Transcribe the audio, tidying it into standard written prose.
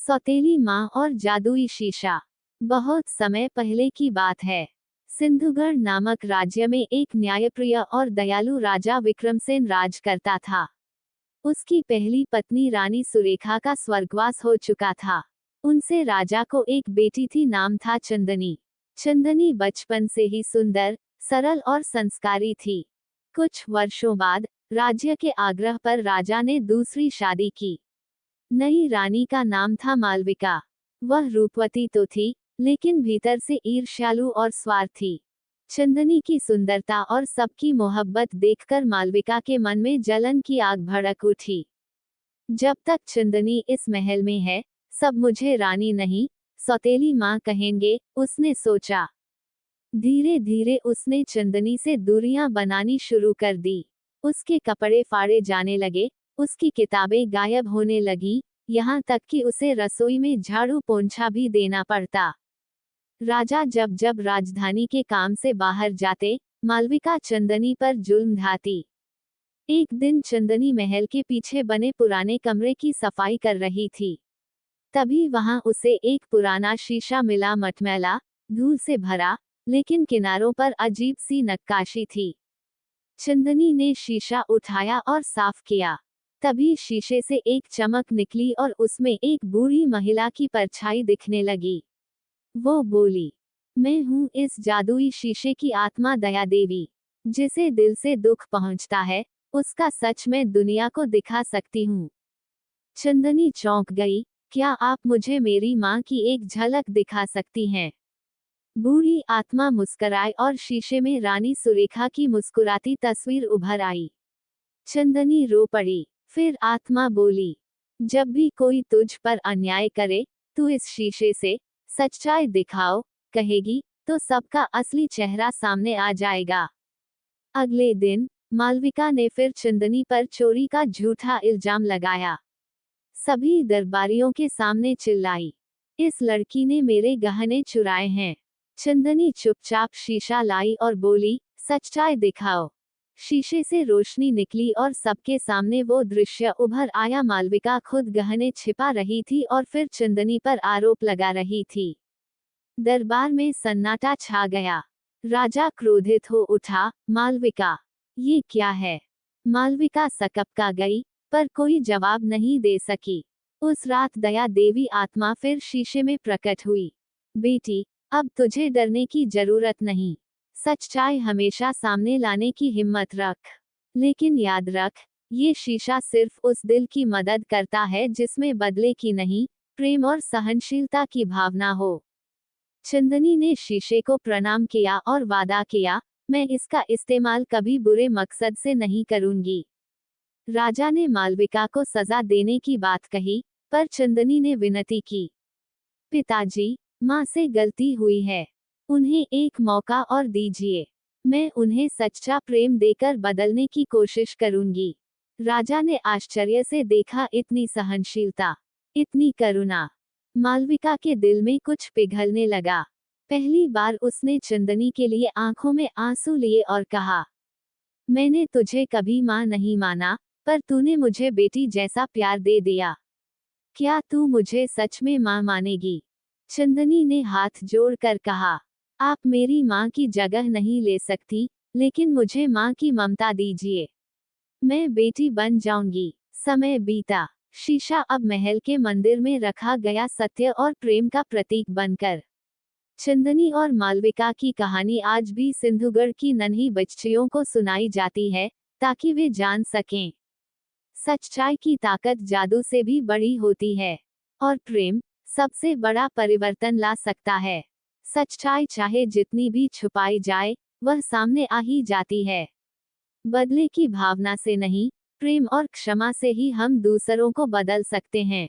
सौतेली माँ और जादुई शीशा। बहुत समय पहले की बात है। सिंधुगढ़ नामक राज्य में एक न्यायप्रिय और दयालु राजा विक्रमसेन राज करता था। उसकी पहली पत्नी रानी सुरेखा का स्वर्गवास हो चुका था। उनसे राजा को एक बेटी थी, नाम था चंदनी। चंदनी बचपन से ही सुंदर, सरल और संस्कारी थी। कुछ वर्षों बाद राज्य के आग्रह पर राजा ने दूसरी शादी की। नई रानी का नाम था मालविका। वह रूपवती तो थी, लेकिन भीतर से ईर्ष्यालु और स्वार्थी। चंदनी की सुंदरता और सबकी मोहब्बत देखकर मालविका के मन में जलन की आग भड़क उठी। जब तक चंदनी इस महल में है, सब मुझे रानी नहीं, सौतेली माँ कहेंगे, उसने सोचा। धीरे धीरे उसने चंदनी से दूरियां बनानी शुरू कर दी। उसके कपड़े फाड़े जाने लगे, उसकी किताबें गायब होने लगी, यहाँ तक कि उसे रसोई में झाड़ू पोंछा भी देना पड़ता। राजा जब जब राजधानी के काम से बाहर जाते, मालविका चंदनी पर जुल्म ढाती। एक दिन चंदनी महल के पीछे बने पुराने कमरे की सफाई कर रही थी। तभी वहां उसे एक पुराना शीशा मिला, मटमैला, धूल से भरा, लेकिन किनारों पर अजीब सी नक्काशी थी। चंदनी ने शीशा उठाया और साफ किया। तभी शीशे से एक चमक निकली और उसमें एक बूढ़ी महिला की परछाई दिखने लगी। वो बोली, मैं हूँ इस जादुई शीशे की आत्मा, दया देवी। जिसे दिल से दुख पहुँचता है, उसका सच मैं दुनिया को दिखा सकती हूँ। चंदनी चौंक गई। क्या आप मुझे मेरी माँ की एक झलक दिखा सकती हैं? बूढ़ी आत्मा मुस्कुराई और शीशे में रानी सुरेखा की मुस्कुराती तस्वीर उभर आई। चंदनी रो पड़ी। फिर आत्मा बोली, जब भी कोई तुझ पर अन्याय करे, तू इस शीशे से सच्चाई दिखाओ, कहेगी, तो सबका असली चेहरा सामने आ जाएगा। अगले दिन मालविका ने फिर चंदनी पर चोरी का झूठा इल्जाम लगाया। सभी दरबारियों के सामने चिल्लाई, इस लड़की ने मेरे गहने चुराए हैं। चंदनी चुपचाप शीशा लाई और बोली, सच्चाई दिखाओ। शीशे से रोशनी निकली और सबके सामने वो दृश्य उभर आया। मालविका खुद गहने छिपा रही थी और फिर चंदनी पर आरोप लगा रही थी। दरबार में सन्नाटा छा गया। राजा क्रोधित हो उठा, मालविका, ये क्या है? मालविका सकपका गई, पर कोई जवाब नहीं दे सकी। उस रात दया देवी आत्मा फिर शीशे में प्रकट हुई। बेटी, अब तुझे डरने की जरूरत नहीं। सच्चाई हमेशा सामने लाने की हिम्मत रख। लेकिन याद रख, ये शीशा सिर्फ उस दिल की मदद करता है जिसमें बदले की नहीं, प्रेम और सहनशीलता की भावना हो। चंदनी ने शीशे को प्रणाम किया और वादा किया, मैं इसका इस्तेमाल कभी बुरे मकसद से नहीं करूंगी। राजा ने मालविका को सजा देने की बात कही, पर चंदनी ने विनती की, पिताजी, माँ से गलती हुई है। उन्हें एक मौका और दीजिए। मैं उन्हें सच्चा प्रेम देकर बदलने की कोशिश करूंगी। राजा ने आश्चर्य से देखा, इतनी सहनशीलता, इतनी करुणा। मालविका के दिल में कुछ पिघलने लगा। पहली बार उसने चंदनी के लिए आंखों में आंसू लिए और कहा, मैंने तुझे कभी माँ नहीं माना, पर तूने मुझे बेटी जैसा प्यार दे दिया। क्या तू मुझे सच में माँ मानेगी? चंदनी ने हाथ जोड़कर कहा, आप मेरी माँ की जगह नहीं ले सकती, लेकिन मुझे माँ की ममता दीजिए। मैं बेटी बन जाऊंगी। समय बीता। शीशा अब महल के मंदिर में रखा गया, सत्य और प्रेम का प्रतीक बनकर। चंदनी और मालविका की कहानी आज भी सिंधुगढ़ की नन्ही बच्चियों को सुनाई जाती है, ताकि वे जान सकें, सच्चाई की ताकत जादू से भी बड़ी होती है, और प्रेम सबसे बड़ा परिवर्तन ला सकता है। सच्चाई चाहे जितनी भी छुपाई जाए, वह सामने आ ही जाती है। बदले की भावना से नहीं, प्रेम और क्षमा से ही हम दूसरों को बदल सकते हैं।